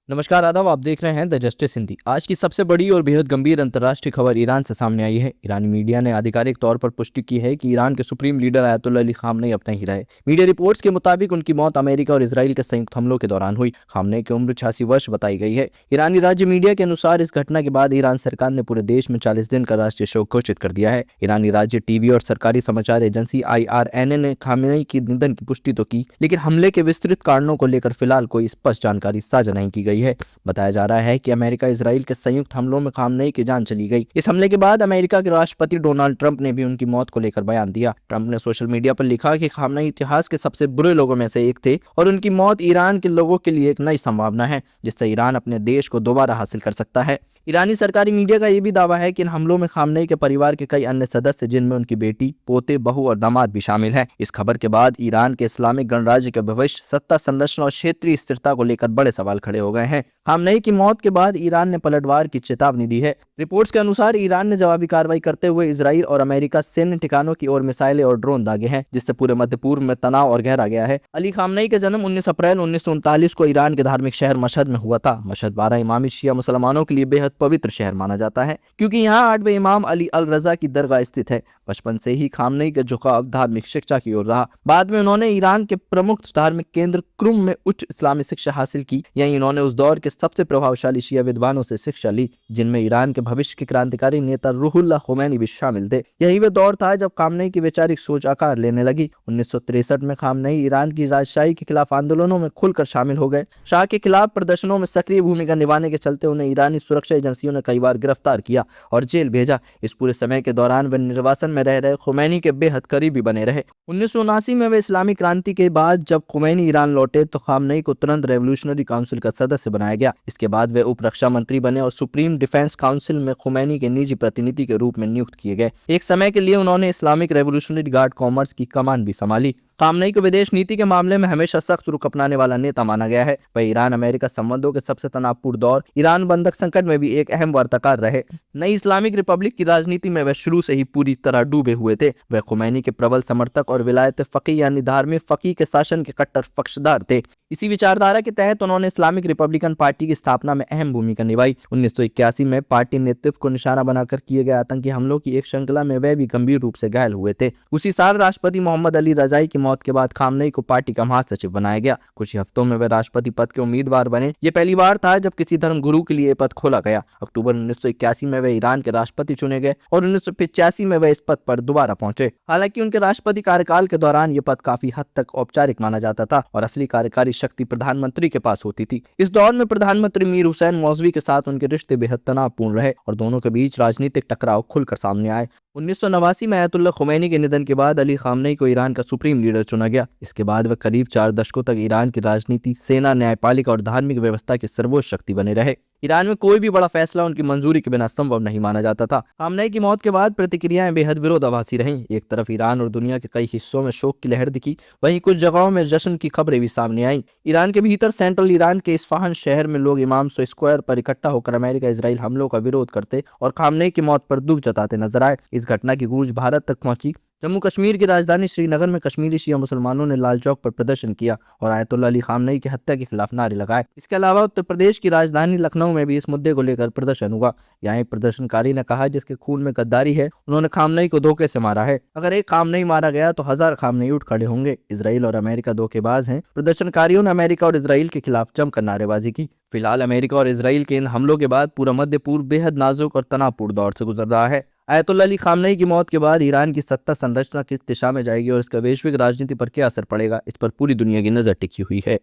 नमस्कार आदाब, आप देख रहे हैं द जस्टिस हिंदी। आज की सबसे बड़ी और बेहद गंभीर अंतर्राष्ट्रीय खबर ईरान से सामने आई है। ईरानी मीडिया ने आधिकारिक तौर पर पुष्टि की है कि ईरान के supreme leader ayatollah Ali Khamenei अब नहीं रहे। मीडिया रिपोर्ट्स के मुताबिक उनकी मौत अमेरिका और इसराइल के संयुक्त हमलों के दौरान हुई। खामनेई की उम्र 86 वर्ष बताई गई है। ईरानी राज्य मीडिया के अनुसार इस घटना के बाद ईरान सरकार ने पूरे देश में 40 दिन का राष्ट्रीय शोक घोषित कर दिया है। ईरानी राज्य टीवी और सरकारी समाचार एजेंसी IRNA ने खामनेई की निधन की पुष्टि तो की, लेकिन हमले के विस्तृत कारणों को लेकर फिलहाल कोई स्पष्ट जानकारी साझा नहीं की गई है। बताया जा रहा है कि अमेरिका इसराइल के संयुक्त हमलों में खामनेई की जान चली गई। इस हमले के बाद अमेरिका के राष्ट्रपति डोनाल्ड ट्रंप ने भी उनकी मौत को लेकर बयान दिया। ट्रंप ने सोशल मीडिया पर लिखा कि खामनेई इतिहास के सबसे बुरे लोगों में से एक थे और उनकी मौत ईरान के लोगों के लिए एक नई संभावना है जिससे ईरान अपने देश को दोबारा हासिल कर सकता है। ईरानी सरकारी मीडिया का यह भी दावा है कि इन हमलों में खामनेई के परिवार के कई अन्य सदस्य, जिनमें उनकी बेटी, पोते, बहू और दामाद भी शामिल हैं। इस खबर के बाद ईरान के इस्लामिक गणराज्य के भविष्य, सत्ता संरचना और क्षेत्रीय स्थिरता को लेकर बड़े सवाल खड़े हो गए हैं। खामनेई की मौत के बाद ईरान ने पलटवार की चेतावनी दी है। रिपोर्ट्स के अनुसार ईरान ने जवाबी कार्रवाई करते हुए इसराइल और अमेरिका सैन्य ठिकानों की ओर मिसाइलें और ड्रोन दागे हैं, जिससे पूरे मध्य पूर्व में तनाव और गहरा गया है। अली खामनेई का जन्म 19 अप्रैल 1939 को ईरान के धार्मिक शहर मशहद में हुआ था। मशहद 12 इमामी शिया मुसलमानों के लिए बेहद पवित्र शहर माना जाता है, क्योंकि यहाँ 8वें इमाम अली अल रजा की दरगाह स्थित है। बचपन से ही खामनेई का झुकाव धार्मिक शिक्षा की ओर रहा। बाद में उन्होंने ईरान के प्रमुख धार्मिक केंद्र क्रुम में उच्च इस्लामी शिक्षा हासिल की। यहीं उन्होंने उस दौर के सबसे प्रभावशाली शिया विद्वानों से शिक्षा ली, जिनमें ईरान के भविष्य के क्रांतिकारी नेता रूहुल्लाह खुमैनी भी शामिल थे। यही वह दौर था जब खामनेई की वैचारिक सोच आकार लेने लगी। 1963 में खामनेई ईरान की राजशाही के खिलाफ आंदोलनों में खुलकर शामिल हो गए। शाह के खिलाफ प्रदर्शनों में सक्रिय भूमिका निभाने के चलते उन्हें ईरानी सुरक्षा एजेंसियों ने कई बार गिरफ्तार किया और जेल भेजा। इस पूरे समय के दौरान वे निर्वासन में रह रहे खुमैनी के बेहद करीबी बने रहे। 1979 में वे इस्लामी क्रांति के बाद जब खुमैनी ईरान लौटे तो खामनेई को तुरंत रेवोल्यूशनरी काउंसिल का सदस्य बनाया गया। इसके बाद वे उप रक्षा मंत्री बने और सुप्रीम डिफेंस काउंसिल में खुमैनी के निजी प्रतिनिधि के रूप में नियुक्त किए गए। एक समय के लिए उन्होंने इस्लामिक रेवोल्यूशनरी गार्ड कॉमर्स की कमान भी संभाली। खामनेई को विदेश नीति के मामले में हमेशा सख्त रुख अपनाने वाला नेता माना गया है। वह ईरान अमेरिका संबंधों के सबसे तनावपूर्ण दौर, ईरान बंधक संकट में भी एक अहम वार्ताकार रहे। नई इस्लामिक रिपब्लिक की राजनीति में वह शुरू से ही पूरी तरह डूबे हुए थे। वह खुमैनी के प्रबल समर्थक और विलायत फकीह यानी धार्मिक फकीह के शासन के कट्टर पक्षधर थे। इसी विचारधारा के तहत उन्होंने इस्लामिक रिपब्लिकन पार्टी की स्थापना में अहम भूमिका निभाई। 1981 में पार्टी नेतृत्व को निशाना बनाकर किए गए आतंकी हमलों की एक श्रृंखला में वे भी गंभीर रूप से घायल हुए थे। उसी साल राष्ट्रपति मोहम्मद अली रजाई की मौत के बाद खामनेई को पार्टी का महासचिव बनाया गया। कुछ ही हफ्तों में वे राष्ट्रपति पद के उम्मीदवार बने। ये पहली बार था जब किसी धर्मगुरु के लिए पद खोला गया। अक्टूबर 1981 में वे ईरान के राष्ट्रपति चुने गए और 1985 में वे इस पद पर दोबारा पहुंचे। हालांकि उनके राष्ट्रपति कार्यकाल के दौरान ये पद काफी हद तक औपचारिक माना जाता था और असली कार्यकारी शक्ति प्रधानमंत्री के पास होती थी। इस दौर में प्रधानमंत्री मीर हुसैन मौलवी के साथ उनके रिश्ते बेहद तनावपूर्ण रहे और दोनों के बीच राजनीतिक टकराव खुलकर सामने आए। 1989 में आयतुल्ला खुमैनी के निधन के बाद अली खामनेई को ईरान का सुप्रीम लीडर चुना गया। इसके बाद वह करीब 4 दशकों तक ईरान की राजनीति, सेना, न्यायपालिका और धार्मिक व्यवस्था की सर्वोच्च शक्ति बने रहे। ईरान में कोई भी बड़ा फैसला उनकी मंजूरी के बिना संभव नहीं माना जाता था। खामनेई की मौत के बाद प्रतिक्रियाएं बेहद विरोधाभासी रहीं। एक तरफ ईरान और दुनिया के कई हिस्सों में शोक की लहर दिखी, वहीं कुछ जगहों में जश्न की खबरें भी सामने आईं। ईरान के भीतर सेंट्रल ईरान के इस्फहान शहर में लोग इमाम स्क्वायर पर इकट्ठा होकर अमेरिका इजराइल हमलों का विरोध करते और खामनेई की मौत पर दुख जताते नजर आए। इस घटना की गूंज भारत तक पहुंची। जम्मू कश्मीर की राजधानी श्रीनगर में कश्मीरी शिया मुसलमानों ने लाल चौक पर प्रदर्शन किया और आयतुल्ला अली खामनेई की हत्या के खिलाफ नारे लगाए। इसके अलावा उत्तर प्रदेश की राजधानी लखनऊ में भी इस मुद्दे को लेकर प्रदर्शन हुआ। यहाँ एक प्रदर्शनकारी ने कहा, जिसके खून में गद्दारी है, उन्होंने खामनेई को धोखे से मारा है। अगर एक खामनेई मारा गया तो 1000 खामनेई उठ खड़े होंगे। इसराइल और अमेरिका धोखेबाज हैं। प्रदर्शनकारियों ने अमेरिका और इसराइल के खिलाफ जमकर नारेबाजी की। फिलहाल अमेरिका और इसराइल के इन हमलों के बाद पूरा मध्य पूर्व बेहद नाजुक और तनावपूर्ण दौर से गुजर रहा है। आयतुल्ला अली खामनेई की मौत के बाद ईरान की सत्ता संरचना किस दिशा में जाएगी और इसका वैश्विक राजनीति पर क्या असर पड़ेगा, इस पर पूरी दुनिया की नजर टिकी हुई है।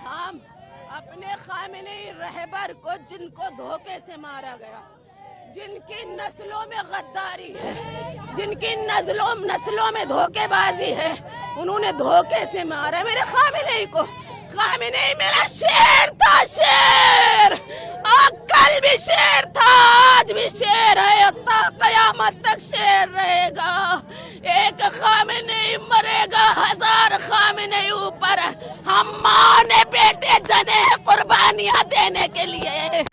हम अपने खामेनेई रहबर को, जिनको धोखे से मारा गया, जिनकी नस्लों में गद्दारी है, जिनकी नस्लों में धोखेबाजी है, उन्होंने धोखे से मारा मेरे खामेनेई को। खामेनेई मेरा शेर था, शेर। कल भी शेर था, आज भी शेर है, कयामत तक शेर रहेगा। एक खामेनेई मरेगा, 1000 खामेनेई ऊपर। हम माँ ने बेटे जने कुर्बानियां देने के लिए।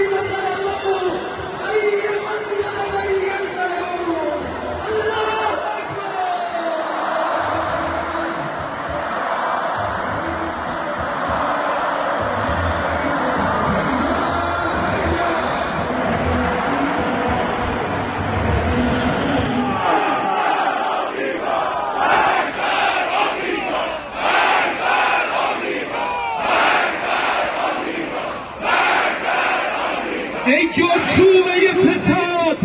coşuyor ve fesat.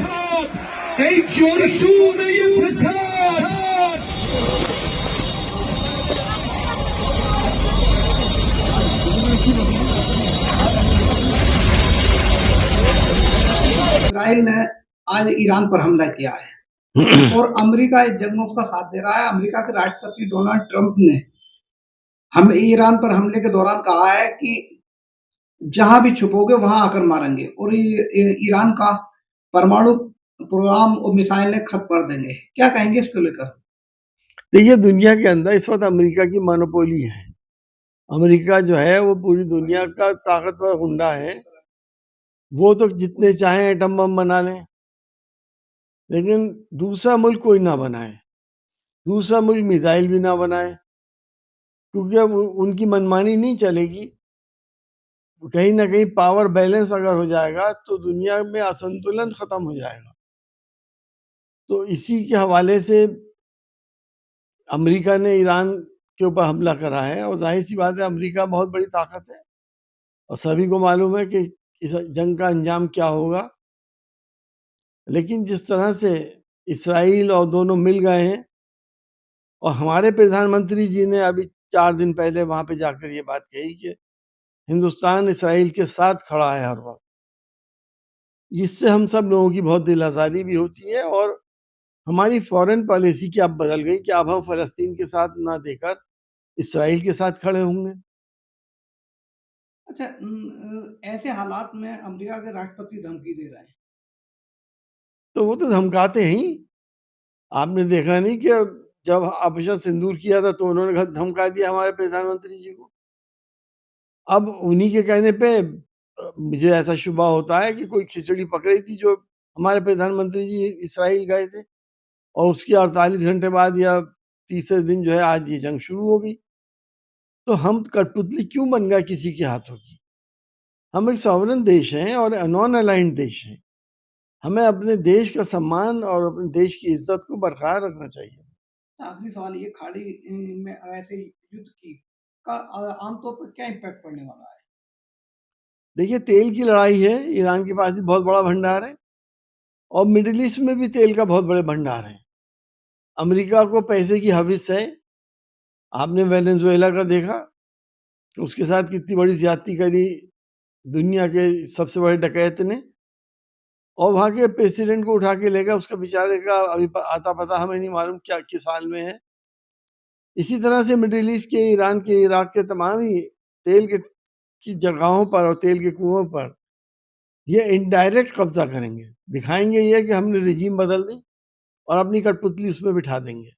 Ey coşuyor ve fesat. Israel ने आज ईरान पर हमला किया है और अमेरिका इस जंग में उसका साथ दे रहा है। अमेरिका के राष्ट्रपति डोनाल्ड ट्रंप ने हम ईरान पर हमले के दौरान कहा है कि जहां भी छुपोगे वहां आकर मारेंगे और ईरान का परमाणु प्रोग्राम और मिसाइल ने खत्म कर देंगे। क्या कहेंगे इसको लेकर? देखिए, दुनिया के अंदर इस वक्त अमेरिका की मोनोपोली है। अमेरिका जो है वो पूरी दुनिया का ताकतवर गुंडा है। वो तो जितने चाहें एटम बम बना लें, लेकिन दूसरा मुल्क कोई ना बनाए, दूसरा मुल्क मिसाइल भी ना बनाए, क्योंकि अब उनकी मनमानी नहीं चलेगी। कहीं ना कहीं पावर बैलेंस अगर हो जाएगा तो दुनिया में असंतुलन खत्म हो जाएगा। तो इसी के हवाले से अमेरिका ने ईरान के ऊपर हमला करा है और जाहिर सी बात है अमेरिका बहुत बड़ी ताकत है और सभी को मालूम है कि इस जंग का अंजाम क्या होगा। लेकिन जिस तरह से इसराइल और दोनों मिल गए हैं और हमारे प्रधानमंत्री जी ने अभी 4 दिन पहले वहां पे जाकर ये बात कही कि हिंदुस्तान इसराइल के साथ खड़ा है हर वक्त। इससे हम सब लोगों की बहुत दिल आज़ारी भी होती है और हमारी फॉरेन पॉलिसी क्या अब बदल गई कि अब हम फ़लस्तीन के साथ ना देकर इसराइल के साथ खड़े होंगे। अच्छा, ऐसे हालात में अमेरिका के राष्ट्रपति धमकी दे रहे हैं। तो वो तो धमकाते हैं ही। आपने देखा नहीं कि जब ऑपरेशन सिंदूर किया था तो उन्होंने धमका दिया हमारे प्रधानमंत्री जी को। अब उन्हीं के कहने पे मुझे ऐसा शुबा होता है कि कोई खिचड़ी पकड़ी थी जो हमारे प्रधानमंत्री जी इसराइल गए थे और उसके 48 घंटे बाद या तीसरे दिन जो है आज ये जंग शुरू हो गई। तो हम कठपुतली क्यों बन गए किसी के हाथों की? हम एक सॉवरेन देश हैं और नॉन अलाइन्ड देश हैं। हमें अपने देश का सम्मान और अपने देश की इज्जत को बरकरार रखना चाहिए। आखिरी सवाल ये, खाड़ी में ऐसे युद्ध की का आमतौर पर क्या इम्पैक्ट पड़ने वाला है? देखिए, तेल की लड़ाई है, ईरान के पास भी बहुत बड़ा भंडार है और मिडिल ईस्ट में भी तेल का बहुत बड़े भंडार हैं। अमेरिका को पैसे की हविस है। आपने वेनेजुएला का देखा, उसके साथ कितनी बड़ी ज़्यादती करी दुनिया के सबसे बड़े डकैत ने और वहाँ के प्रेसिडेंट को उठा के ले गया। उसका बेचारे का अभी आता पता हमें नहीं मालूम क्या किस हाल में है। इसी तरह से मिडिल ईस्ट के, ईरान के, इराक के तमाम ही तेल के की जगहों पर और तेल के कुओं पर ये इनडायरेक्ट कब्जा करेंगे। दिखाएंगे ये कि हमने रिजीम बदल दी और अपनी कठपुतली उसमें बिठा देंगे।